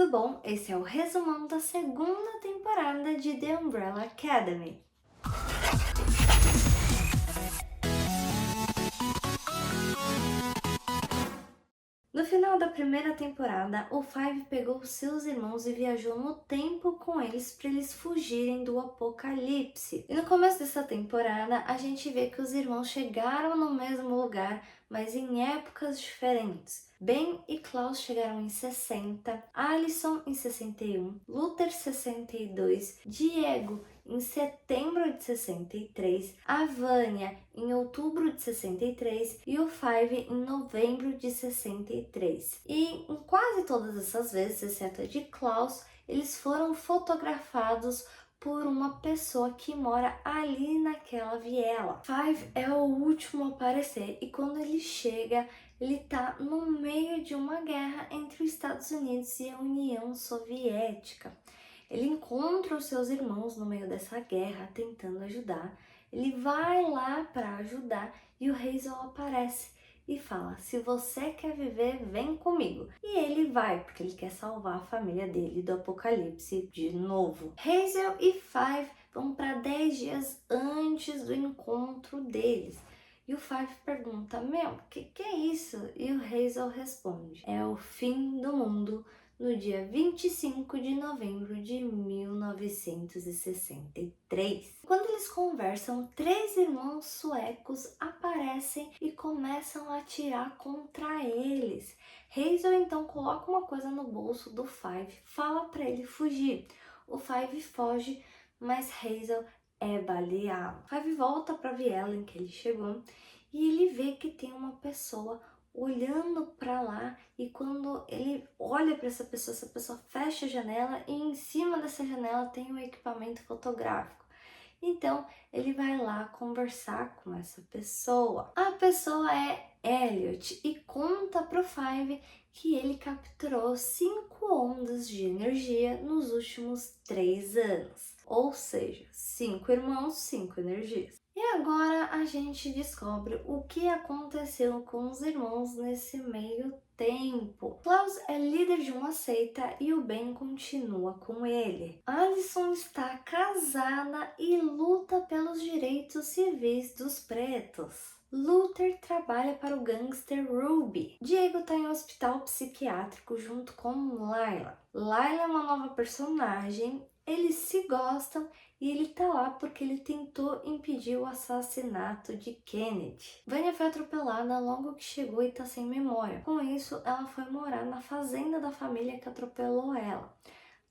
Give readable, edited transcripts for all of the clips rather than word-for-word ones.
tudo bom? Esse é o resumão da segunda temporada de The Umbrella Academy. No final da primeira temporada, o Five pegou seus irmãos e viajou no tempo com eles para eles fugirem do apocalipse. E no começo dessa temporada, a gente vê que os irmãos chegaram no mesmo lugar, mas em épocas diferentes. Ben e Klaus chegaram em 60, Allison em 61, Luther 62, Diego em setembro de 63, a Vânia em outubro de 63 e o Five em novembro de 63. E em quase todas essas vezes, exceto a de Klaus, eles foram fotografados por uma pessoa que mora ali naquela viela. Five é o último a aparecer e quando ele chega, ele tá no meio de uma guerra entre os Estados Unidos e a União Soviética. Ele encontra os seus irmãos no meio dessa guerra, tentando ajudar. Ele vai lá para ajudar e o Hazel aparece e fala: se você quer viver, vem comigo. E ele vai, porque ele quer salvar a família dele do apocalipse de novo. Hazel e Five vão para 10 dias antes do encontro deles. E o Five pergunta: meu, o que é isso? E o Hazel responde: é o fim do mundo no dia 25 de novembro de 1963. Quando eles conversam, 3 irmãos suecos aparecem e começam a atirar contra eles. Hazel então coloca uma coisa no bolso do Five, fala para ele fugir. O Five foge, mas Hazel é baleado. Five volta para a viela em que ele chegou e ele vê que tem uma pessoa olhando para lá, e quando ele olha para essa pessoa fecha a janela e em cima dessa janela tem um equipamento fotográfico. Então ele vai lá conversar com essa pessoa. A pessoa é Elliot e conta pro Five que ele capturou 5 ondas de energia nos últimos 3 anos. Ou seja, 5 irmãos, 5 energias. E agora a gente descobre o que aconteceu com os irmãos nesse meio tempo. Klaus é líder de uma seita e o Ben continua com ele. Allison está casada e luta pelos direitos civis dos pretos. Luther trabalha para o gangster Ruby. Diego está em um hospital psiquiátrico junto com Layla. Layla é uma nova personagem, eles se gostam e ele tá lá porque ele tentou impedir o assassinato de Kennedy. Vânia foi atropelada logo que chegou e tá sem memória. Com isso, ela foi morar na fazenda da família que atropelou ela.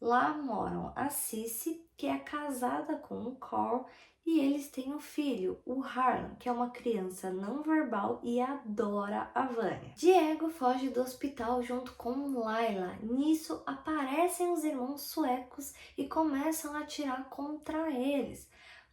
Lá moram a Cici, que é casada com o Carl, e eles têm um filho, o Harlan, que é uma criança não verbal e adora a Vânia. Diego foge do hospital junto com Layla. Nisso aparecem os irmãos suecos e começam a atirar contra eles.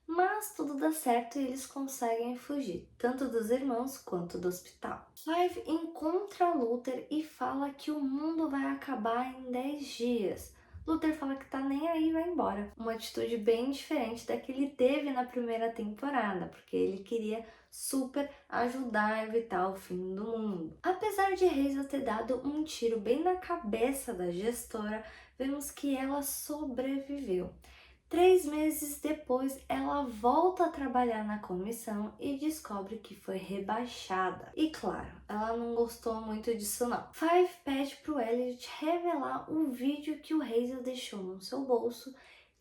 Mas tudo dá certo e eles conseguem fugir, tanto dos irmãos quanto do hospital. Five encontra Luther e fala que o mundo vai acabar em 10 dias. Luther fala que tá nem aí e vai embora. Uma atitude bem diferente da que ele teve na primeira temporada, porque ele queria super ajudar a evitar o fim do mundo. Apesar de Hazel ter dado um tiro bem na cabeça da gestora, vemos que ela sobreviveu. 3 meses depois, ela volta a trabalhar na comissão e descobre que foi rebaixada. E claro, ela não gostou muito disso não. Five pede pro Elliot revelar o vídeo que o Hazel deixou no seu bolso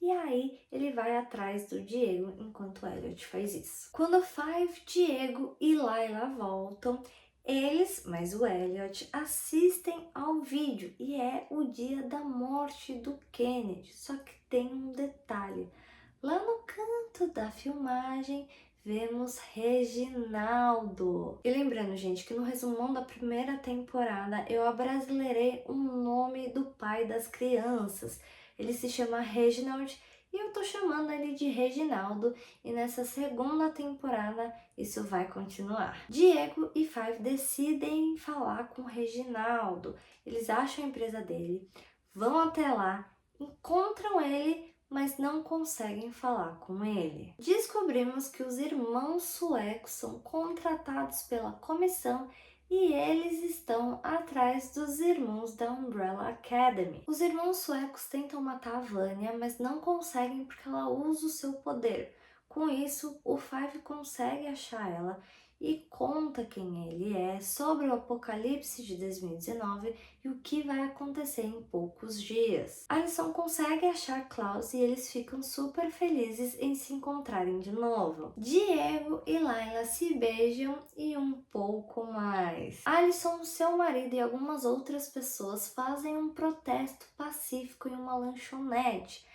e aí ele vai atrás do Diego enquanto o Elliot faz isso. Quando Five, Diego e Layla voltam, eles, mais o Elliot, assistem ao vídeo e é o dia da morte do Kennedy. Só que tem um detalhe. Lá no canto da filmagem, vemos Reginaldo. E lembrando, gente, que no resumão da primeira temporada eu abrasileirei o nome do pai das crianças. Ele se chama Reginald e eu tô chamando ele de Reginaldo, e nessa segunda temporada isso vai continuar. Diego e Five decidem falar com Reginaldo. Eles acham a empresa dele, vão até lá, encontram ele, mas não conseguem falar com ele. Descobrimos que os irmãos suecos são contratados pela comissão e eles estão atrás dos irmãos da Umbrella Academy. Os irmãos suecos tentam matar a Vanya, mas não conseguem porque ela usa o seu poder. Com isso, o Five consegue achar ela e conta quem ele é, sobre o apocalipse de 2019 e o que vai acontecer em poucos dias. Alison consegue achar Klaus e eles ficam super felizes em se encontrarem de novo. Diego e Layla se beijam e um pouco mais. Alison, seu marido e algumas outras pessoas fazem um protesto pacífico em uma lanchonete.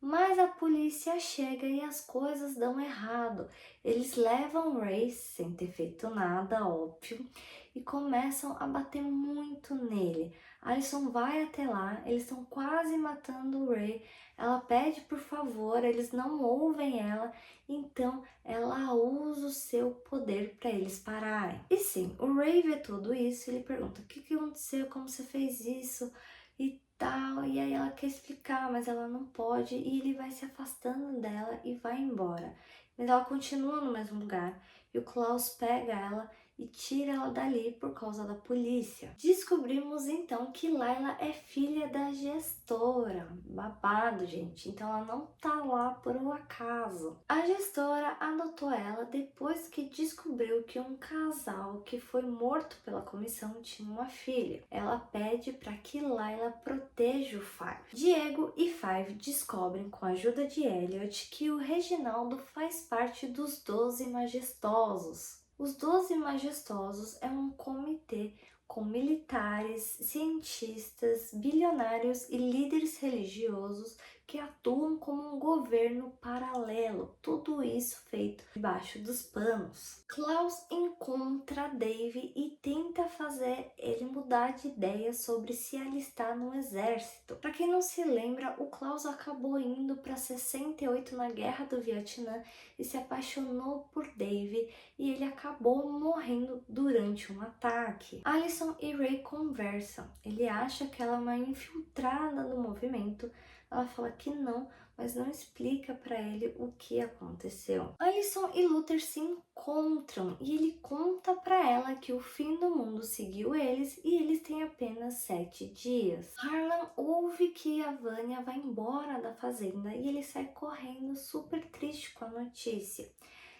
Mas a polícia chega e as coisas dão errado. Eles levam Ray, sem ter feito nada, óbvio, e começam a bater muito nele. Alison vai até lá, eles estão quase matando o Ray. Ela pede por favor, eles não ouvem ela, então ela usa o seu poder para eles pararem. E sim, o Ray vê tudo isso e ele pergunta: o que aconteceu? Como você fez isso? E tal, e aí ela quer explicar, mas ela não pode, e ele vai se afastando dela e vai embora. Mas ela continua no mesmo lugar, e o Klaus pega ela e tira ela dali por causa da polícia. Descobrimos então que Layla é filha da gestora. Babado, gente. Então ela não tá lá por um acaso. A gestora adotou ela depois que descobriu que um casal que foi morto pela comissão tinha uma filha. Ela pede para que Layla proteja o Five. Diego e Five descobrem, com a ajuda de Elliot, que o Reginaldo faz parte dos 12 Majestosos. Os 12 Majestosos é um comitê com militares, cientistas, bilionários e líderes religiosos que atuam como um governo paralelo, tudo isso feito debaixo dos panos. Klaus encontra Dave e tenta fazer ele mudar de ideia sobre se alistar no exército. Para quem não se lembra, o Klaus acabou indo para 68 na Guerra do Vietnã e se apaixonou por Dave e ele acabou morrendo durante um ataque. Alison e Ray conversam. Ele acha que ela é uma infiltrada no movimento. Ela fala que não, mas não explica para ele o que aconteceu. Alison e Luther se encontram e ele conta para ela que o fim do mundo seguiu eles e eles têm apenas 7 dias. Harlan ouve que a Vanya vai embora da fazenda e ele sai correndo super triste com a notícia.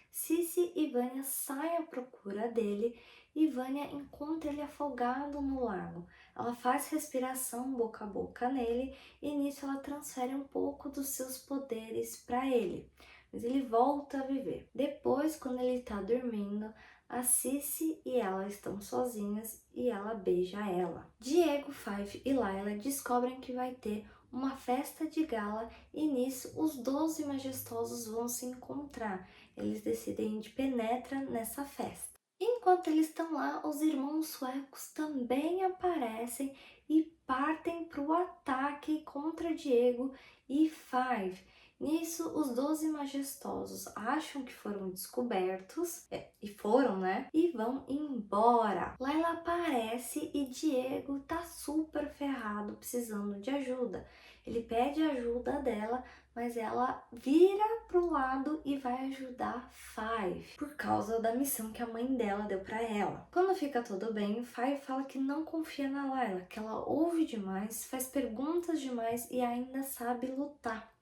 Cici e Vanya saem à procura dele e Vanya encontra ele afogado no lago. Ela faz respiração boca a boca nele e nisso ela transfere um pouco dos seus poderes para ele, mas ele volta a viver. Depois, quando ele está dormindo, a Cici e ela estão sozinhas e ela beija ela. Diego, Five e Layla descobrem que vai ter uma festa de gala e nisso os 12 majestosos vão se encontrar. Eles decidem ir de penetra nessa festa. Enquanto eles estão lá, os irmãos suecos também aparecem e partem para o ataque contra Diego e Five. Nisso, os 12 majestosos acham que foram descobertos, e foram, né? E vão embora. Layla aparece e Diego tá super ferrado, precisando de ajuda. Ele pede ajuda dela, mas ela vira pro lado e vai ajudar Five, por causa da missão que a mãe dela deu para ela. Quando fica tudo bem, Five fala que não confia na Layla, que ela ouve demais, faz perguntas demais e ainda sabe lutar.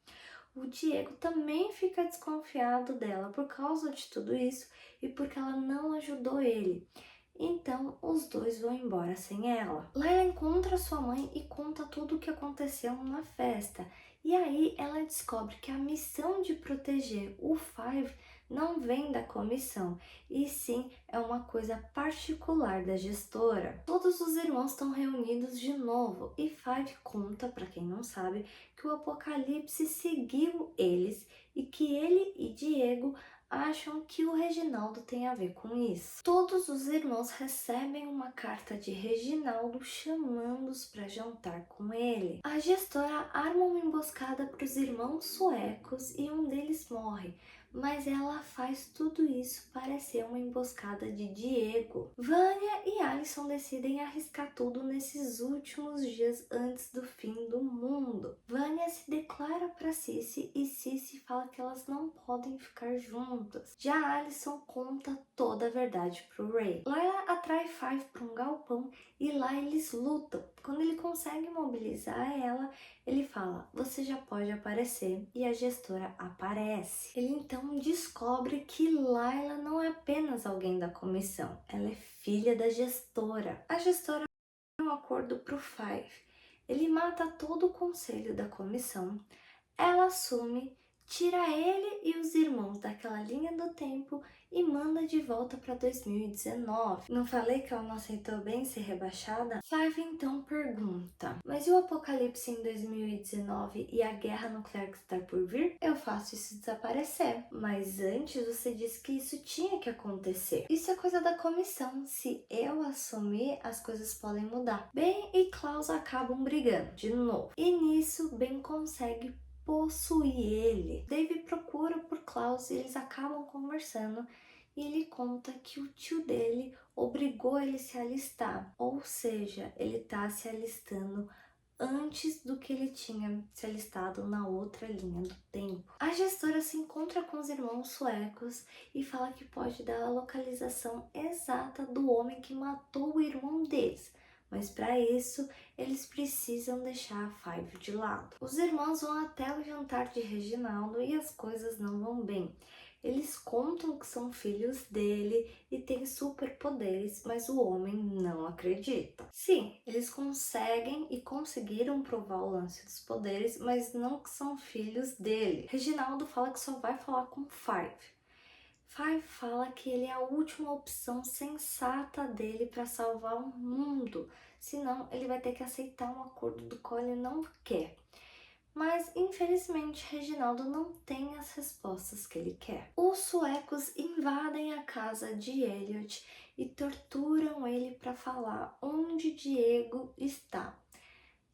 O Diego também fica desconfiado dela por causa de tudo isso e porque ela não ajudou ele. Então, os dois vão embora sem ela. Layla encontra sua mãe e conta tudo o que aconteceu na festa. E aí ela descobre que a missão de proteger o Five não vem da comissão, e sim é uma coisa particular da gestora. Todos os irmãos estão reunidos de novo e Five conta, para quem não sabe, que o apocalipse seguiu eles e que ele e Diego acham que o Reginaldo tem a ver com isso. Todos os irmãos recebem uma carta de Reginaldo chamando-os para jantar com ele. A gestora arma uma emboscada para os irmãos suecos e um deles morre, mas ela faz tudo isso parecer uma emboscada de Diego. Vanya e Alison decidem arriscar tudo nesses últimos dias antes do fim do mundo. Vanya se declara para Cici e Cici fala que elas não podem ficar juntas. Já Alison conta toda a verdade pro Ray. Layla atrai Five para um galpão e lá eles lutam. Quando ele consegue mobilizar ela, ele fala: "Você já pode aparecer", e a gestora aparece. Ele então descobre que Layla não é apenas alguém da comissão, ela é filha da gestora. A gestora dá um acordo pro Five. Ele mata todo o conselho da comissão, ela assume, tira ele e os irmãos daquela linha do tempo e manda de volta para 2019. Não falei que ela não aceitou bem ser rebaixada? Five então pergunta: "Mas e o apocalipse em 2019 e a guerra nuclear que está por vir? Eu faço isso desaparecer. Mas antes você disse que isso tinha que acontecer. Isso é coisa da comissão. Se eu assumir, as coisas podem mudar." Ben e Klaus acabam brigando de novo. E nisso, Ben consegue possuir ele. Dave procura por Klaus e eles acabam conversando e ele conta que o tio dele obrigou ele a se alistar, ou seja, ele tá se alistando antes do que ele tinha se alistado na outra linha do tempo. A gestora se encontra com os irmãos suecos e fala que pode dar a localização exata do homem que matou o irmão deles. Mas para isso, eles precisam deixar a Five de lado. Os irmãos vão até o jantar de Reginaldo e as coisas não vão bem. Eles contam que são filhos dele e têm superpoderes, mas o homem não acredita. Sim, eles conseguem e conseguiram provar o lance dos poderes, mas não que são filhos dele. Reginaldo fala que só vai falar com Five. Five fala que ele é a última opção sensata dele para salvar o mundo, senão ele vai ter que aceitar um acordo do qual ele não quer. Mas, infelizmente, Reginaldo não tem as respostas que ele quer. Os suecos invadem a casa de Elliot e torturam ele para falar onde Diego está.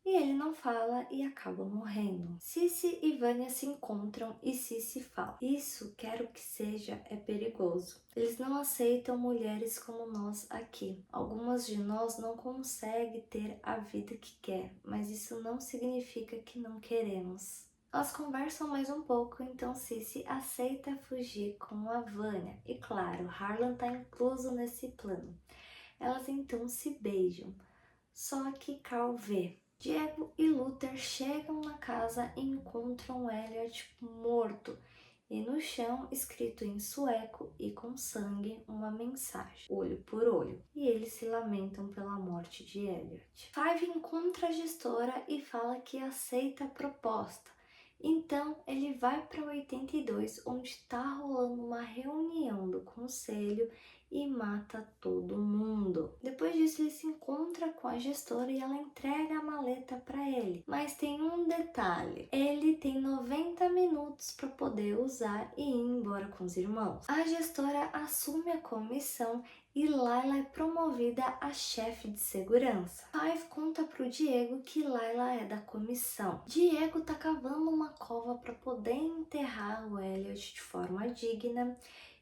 E ele não fala e acaba morrendo. Cici e Vanya se encontram e Cici fala: "Isso, quero que seja, é perigoso. Eles não aceitam mulheres como nós aqui. Algumas de nós não conseguem ter a vida que quer, mas isso não significa que não queremos." Elas conversam mais um pouco, então Cici aceita fugir com a Vanya. E claro, Harlan está incluso nesse plano. Elas então se beijam. Só que Carl vê. Diego e Luther chegam na casa e encontram Elliot morto e no chão, escrito em sueco e com sangue, uma mensagem: "Olho por olho." E eles se lamentam pela morte de Elliot. Five encontra a gestora e fala que aceita a proposta. Então ele vai para 82, onde está rolando uma reunião do conselho, e mata todo mundo. Depois disso, ele se encontra com a gestora e ela entrega a maleta para ele. Mas tem um detalhe: ele tem 90 minutos para poder usar e ir embora com os irmãos. A gestora assume a comissão e Layla é promovida a chefe de segurança. Five conta pro Diego que Layla é da comissão. Diego tá cavando uma cova para poder enterrar o Elliot de forma digna.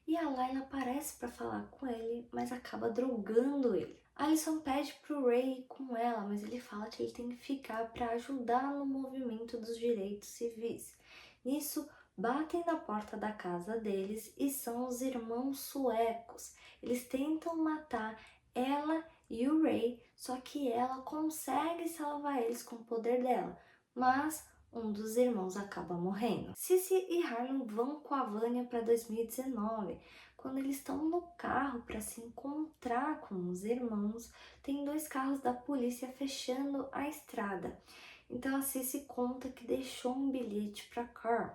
E a Layla aparece para falar com ele, mas acaba drogando ele. Alison pede pro Ray ir com ela, mas ele fala que ele tem que ficar para ajudar no movimento dos direitos civis. Nisso, batem na porta da casa deles e são os irmãos suecos. Eles tentam matar ela e o Ray, só que ela consegue salvar eles com o poder dela, mas um dos irmãos acaba morrendo. Cici e Harlan vão com a Vanya para 2019. Quando eles estão no carro para se encontrar com os irmãos, tem dois carros da polícia fechando a estrada. Então a Cici conta que deixou um bilhete para Carl.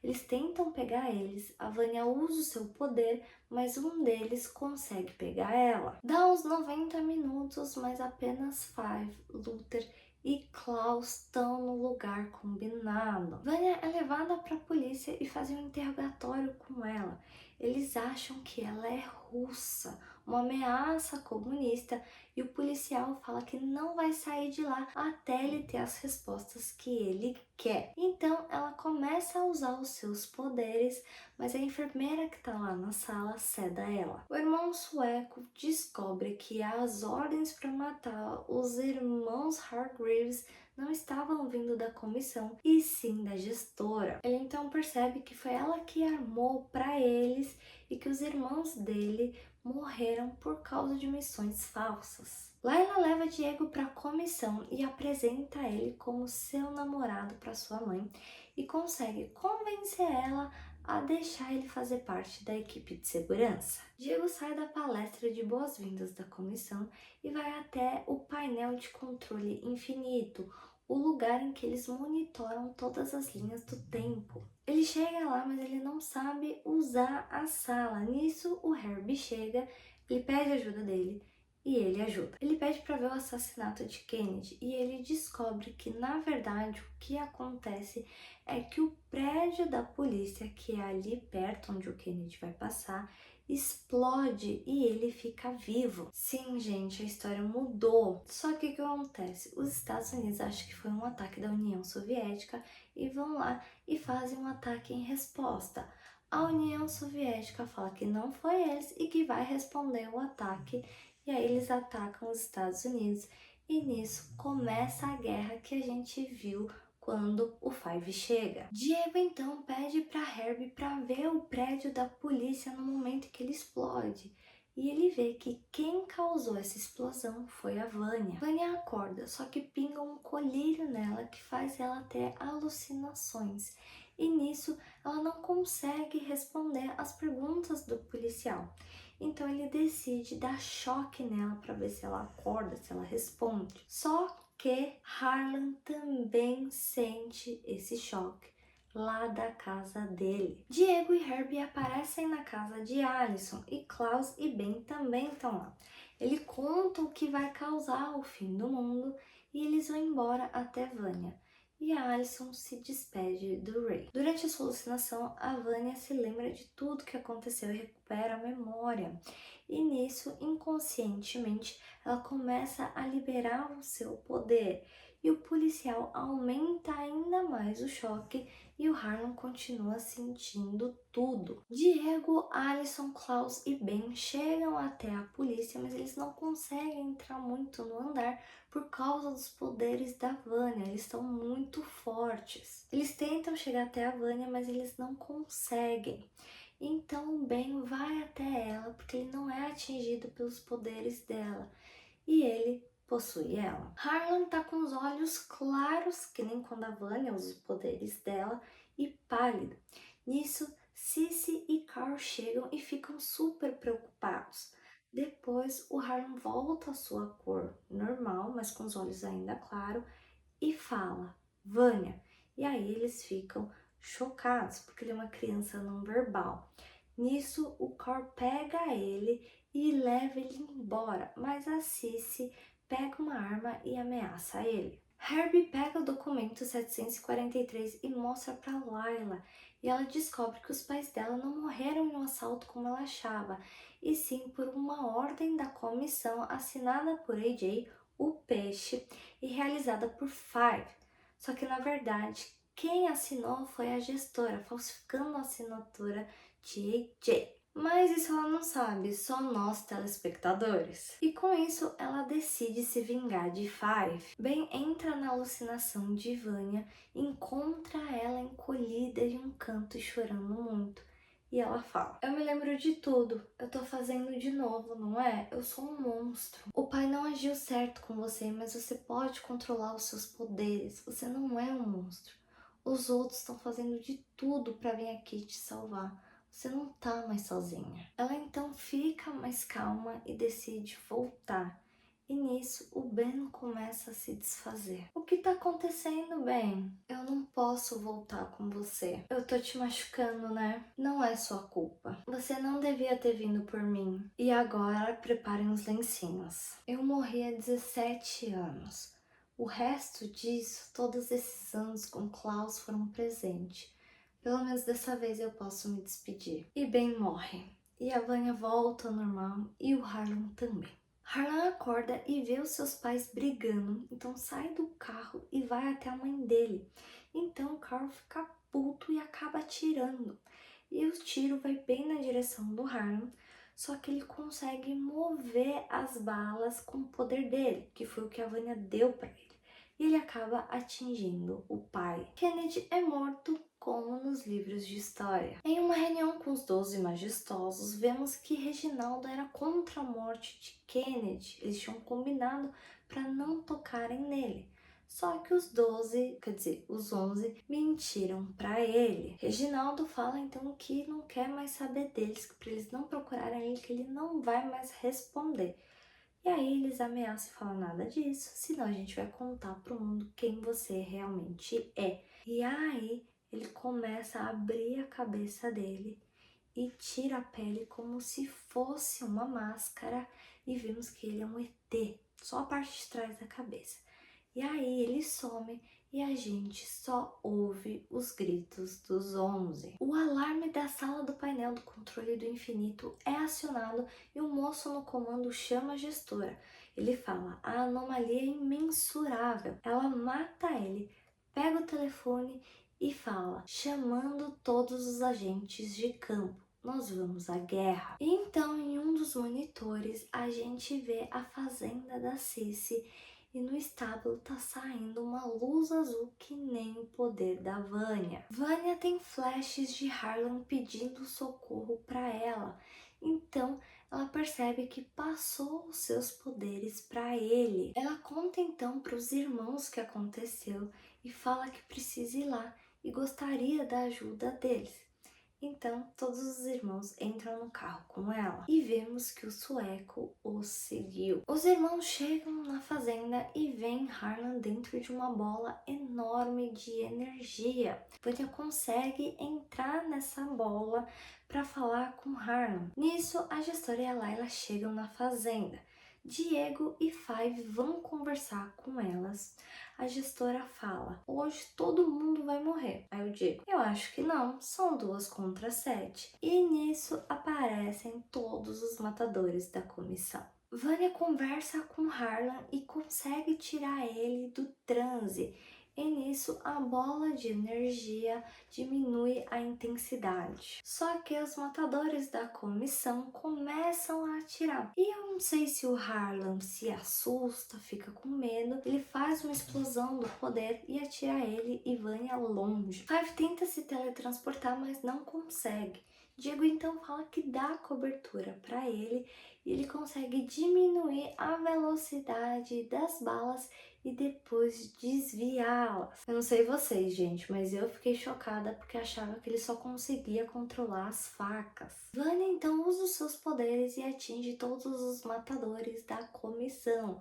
Eles tentam pegar eles, a Vanya usa o seu poder, mas um deles consegue pegar ela. Dá uns 90 minutos, mas apenas Five, Luther e Klaus estão no lugar combinado. Vanya é levada para a polícia e fazem um interrogatório com ela. Eles acham que ela é russa, uma ameaça comunista e o policial fala que não vai sair de lá até ele ter as respostas que ele quer. Então ela começa a usar os seus poderes, mas a enfermeira que tá lá na sala ceda ela. O irmão sueco descobre que as ordens para matar os irmãos Hargreaves não estavam vindo da comissão, e sim da gestora. Ele então percebe que foi ela que armou para eles e que os irmãos dele morreram por causa de missões falsas. Layla leva Diego para a comissão e apresenta ele como seu namorado para sua mãe e consegue convencer ela a deixar ele fazer parte da equipe de segurança. Diego sai da palestra de boas-vindas da comissão e vai até o painel de controle infinito, o lugar em que eles monitoram todas as linhas do tempo. Ele chega lá, mas ele não sabe usar a sala. Nisso, o Herbie chega, ele pede ajuda dele e ele ajuda. Ele pede para ver o assassinato de Kennedy e ele descobre que, na verdade, o que acontece é que o prédio da polícia, que é ali perto onde o Kennedy vai passar, explode e ele fica vivo. Sim, gente, a história mudou. Só que o que acontece? Os Estados Unidos acham que foi um ataque da União Soviética e vão lá e fazem um ataque em resposta. A União Soviética fala que não foi eles e que vai responder o ataque, e aí eles atacam os Estados Unidos e nisso começa a guerra que a gente viu quando o Five chega. Diego então pede para Herbie para ver o prédio da polícia no momento que ele explode. E ele vê que quem causou essa explosão foi a Vanya. Vanya acorda, só que pinga um colírio nela que faz ela ter alucinações. E nisso ela não consegue responder as perguntas do policial. Então ele decide dar choque nela para ver se ela acorda, se ela responde. Só que Harlan também sente esse choque lá da casa dele. Diego e Herbie aparecem na casa de Allison e Klaus e Ben também estão lá. Ele conta o que vai causar o fim do mundo e eles vão embora até Vanya. E a Allison se despede do Ray. Durante a sua alucinação, a Vanya se lembra de tudo que aconteceu e recupera a memória. E nisso, inconscientemente, ela começa a liberar o seu poder. E o policial aumenta ainda mais o choque e o Harlan continua sentindo tudo. Diego, Allison, Klaus e Ben chegam até a polícia, mas eles não conseguem entrar muito no andar por causa dos poderes da Vanya. Eles estão muito fortes. Eles tentam chegar até a Vanya, mas eles não conseguem. Então o Ben vai até ela porque ele não é atingido pelos poderes dela e ele possui ela. Harlan tá com os olhos claros, que nem quando a Vanya usa os poderes dela, e pálido. Nisso, Cici e Carl chegam e ficam super preocupados. Depois, o Harlan volta à sua cor normal, mas com os olhos ainda claros, e fala, Vanya. E aí eles ficam chocados, porque ele é uma criança não verbal. Nisso, o Carl pega ele e leva ele embora, mas a Cici pega uma arma e ameaça ele. Herbie pega o documento 743 e mostra para Layla, e ela descobre que os pais dela não morreram em um assalto como ela achava, e sim por uma ordem da comissão assinada por AJ, o Peixe, e realizada por Five. Só que na verdade, quem assinou foi a gestora, falsificando a assinatura de AJ. Mas isso ela não sabe, só nós telespectadores. E com isso, ela decide se vingar de Five. Ben entra na alucinação de Vanya, encontra ela encolhida em um canto e chorando muito. E ela fala, eu me lembro de tudo, eu tô fazendo de novo, não é? Eu sou um monstro. O pai não agiu certo com você, mas você pode controlar os seus poderes, você não é um monstro. Os outros estão fazendo de tudo pra vir aqui te salvar. Você não tá mais sozinha. Ela então fica mais calma e decide voltar. E nisso, o Ben começa a se desfazer. O que tá acontecendo, Ben? Eu não posso voltar com você. Eu tô te machucando, né? Não é sua culpa. Você não devia ter vindo por mim. E agora, preparem os lencinhos. Eu morri há 17 anos. O resto disso, todos esses anos com Klaus foram um presente. Pelo menos dessa vez eu posso me despedir. E Ben morre. e a Vânia volta ao normal e o Harlan também. Harlan acorda e vê os seus pais brigando, então sai do carro e vai até a mãe dele. Então o Carl fica puto e acaba atirando. E o tiro vai bem na direção do Harlan, só que ele consegue mover as balas com o poder dele, que foi o que a Vânia deu para ele. E ele acaba atingindo o pai. Kennedy é morto como nos livros de história. Em uma reunião com os 12 majestosos, vemos que Reginaldo era contra a morte de Kennedy. Eles tinham combinado para não tocarem nele. Só que os 11 mentiram para ele. Reginaldo fala então que não quer mais saber deles, que para eles não procurarem ele, que ele não vai mais responder. E aí eles ameaçam e falam nada disso, senão a gente vai contar pro mundo quem você realmente é. E aí ele começa a abrir a cabeça dele e tira a pele como se fosse uma máscara e vemos que ele é um ET, só a parte de trás da cabeça. E aí ele some e a gente só ouve os gritos dos 11. O alarme da sala do painel do controle do infinito é acionado e o moço no comando chama a gestora. Ele fala: a anomalia é imensurável. Ela mata ele, pega o telefone e fala, chamando todos os agentes de campo. Nós vamos à guerra. E então, em um dos monitores, a gente vê a fazenda da Cici e no estábulo tá saindo uma luz azul que nem o poder da Vânia. Vânia tem flashes de Harlan pedindo socorro para ela. Então, ela percebe que passou os seus poderes para ele. Ela conta então para os irmãos o que aconteceu e fala que precisa ir lá e gostaria da ajuda deles. Então, todos os irmãos entram no carro com ela e vemos que o sueco os seguiu. Os irmãos chegam na fazenda e veem Harlan dentro de uma bola enorme de energia. Vânia consegue entrar nessa bola para falar com Harlan. Nisso, a gestora e a Layla chegam na fazenda. Diego e Five vão conversar com elas. A gestora fala: hoje todo mundo vai morrer. Aí eu digo: eu acho que não, são 2 contra 7. E nisso aparecem todos os matadores da comissão. Vânia conversa com Harlan e consegue tirar ele do transe. E nisso a bola de energia diminui a intensidade. Só que os matadores da comissão começam a atirar. E eu não sei se o Harlan se assusta, fica com medo. Ele faz uma explosão do poder e atira ele e Vânia longe. Five tenta se teletransportar, mas não consegue. Diego então fala que dá cobertura para ele e ele consegue diminuir a velocidade das balas e depois desviá-las. Eu não sei vocês, gente, mas eu fiquei chocada porque achava que ele só conseguia controlar as facas. Vânia então usa os seus poderes e atinge todos os matadores da comissão.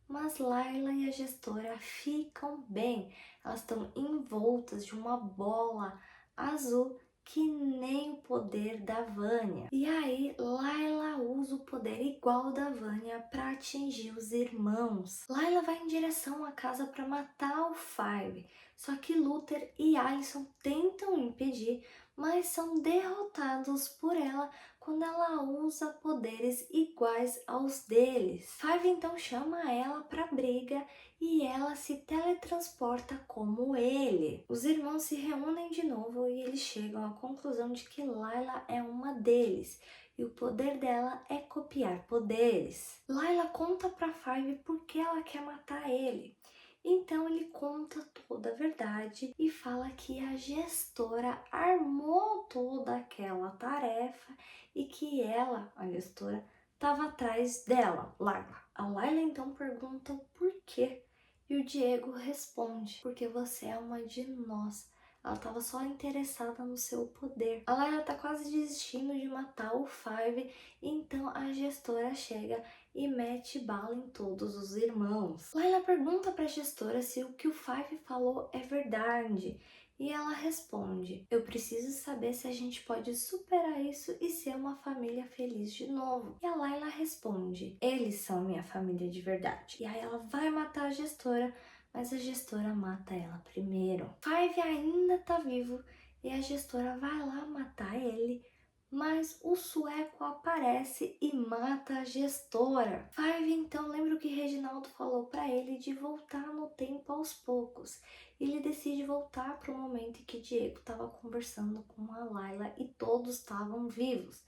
Mas Layla e a gestora ficam bem. Elas estão envoltas de uma bola azul que nem o poder da Vânia. E aí, Layla usa o poder igual da Vânia para atingir os irmãos. Layla vai em direção à casa para matar o Five, só que Luther e Allison tentam impedir, mas são derrotados por ela quando ela usa poderes iguais aos deles. Five então chama ela para briga e ela se teletransporta como ele. Os irmãos se reúnem de novo e eles chegam à conclusão de que Layla é uma deles e o poder dela é copiar poderes. Layla conta para Five por que ela quer matar ele. Então ele conta toda a verdade e fala que a gestora armou toda aquela tarefa e que ela, a gestora, estava atrás dela, Layla. A Layla então pergunta o porquê e o Diego responde: porque você é uma de nós. Ela estava só interessada no seu poder. A Layla tá quase desistindo de matar o Five, então a gestora chega e mete bala em todos os irmãos. Layla pergunta para a gestora se o que o Five falou é verdade. E ela responde: eu preciso saber se a gente pode superar isso e ser uma família feliz de novo. E a Layla responde: eles são minha família de verdade. E aí ela vai matar a gestora, mas a gestora mata ela primeiro. Five ainda tá vivo e a gestora vai lá matar ele, mas o sueco aparece e mata a gestora. Five então lembra o que Reginaldo falou para ele de voltar no tempo aos poucos. Ele decide voltar para o momento em que Diego estava conversando com a Layla e todos estavam vivos.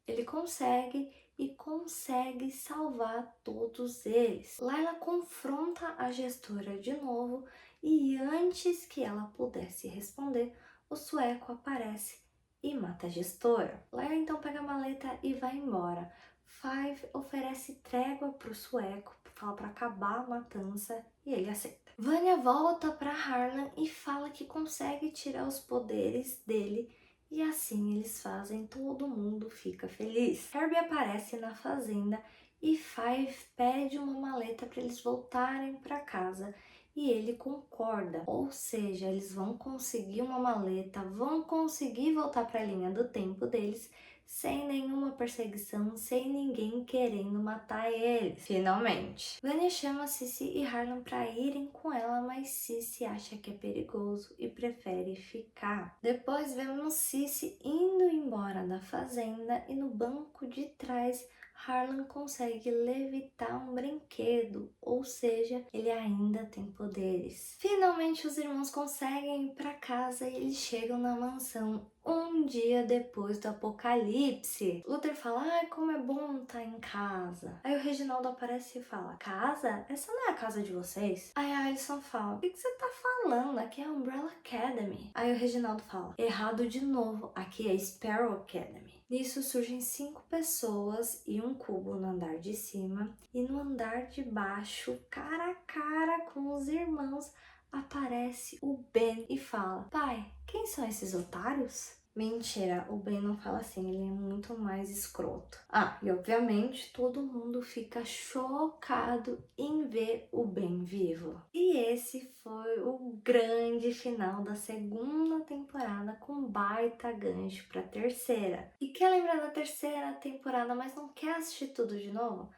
Ele consegue e consegue salvar todos eles. Layla confronta a gestora de novo e antes que ela pudesse responder, o sueco aparece e mata a gestora. Layla então pega a maleta e vai embora. Five oferece trégua para o sueco, fala para acabar a matança e ele aceita. Vanya volta para Harlan e fala que consegue tirar os poderes dele e assim eles fazem, todo mundo fica feliz. Herbie aparece na fazenda e Five pede uma maleta para eles voltarem para casa e ele concorda. Ou seja, eles vão conseguir uma maleta, vão conseguir voltar para a linha do tempo deles sem nenhuma perseguição, sem ninguém querendo matar eles. Finalmente. Vanya chama Cici e Harlan para irem com ela, mas Cici acha que é perigoso e prefere ficar. Depois vemos Cici indo embora da fazenda e no banco de trás Harlan consegue levitar um brinquedo, ou seja, ele ainda tem poderes. Finalmente os irmãos conseguem ir para casa e eles chegam na mansão um dia depois do apocalipse. Luther fala, ai, como é bom estar em casa. Aí o Reginaldo aparece e fala, casa? Essa não é a casa de vocês? Aí a Alison fala, o que você tá falando? Aqui é a Umbrella Academy. Aí o Reginaldo fala, errado de novo, aqui é Sparrow Academy. Nisso surgem 5 pessoas e um cubo no andar de cima e no andar de baixo, cara a cara com os irmãos, aparece o Ben e fala, pai, quem são esses otários? Mentira, o Ben não fala assim, ele é muito mais escroto. Ah, e obviamente todo mundo fica chocado em ver o Ben vivo. E esse foi o grande final da segunda temporada com baita gancho pra terceira. E quer lembrar da terceira temporada, mas não quer assistir tudo de novo?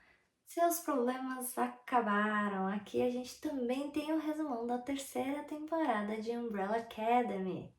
Seus problemas acabaram. Aqui a gente também tem o resumão da terceira temporada de Umbrella Academy.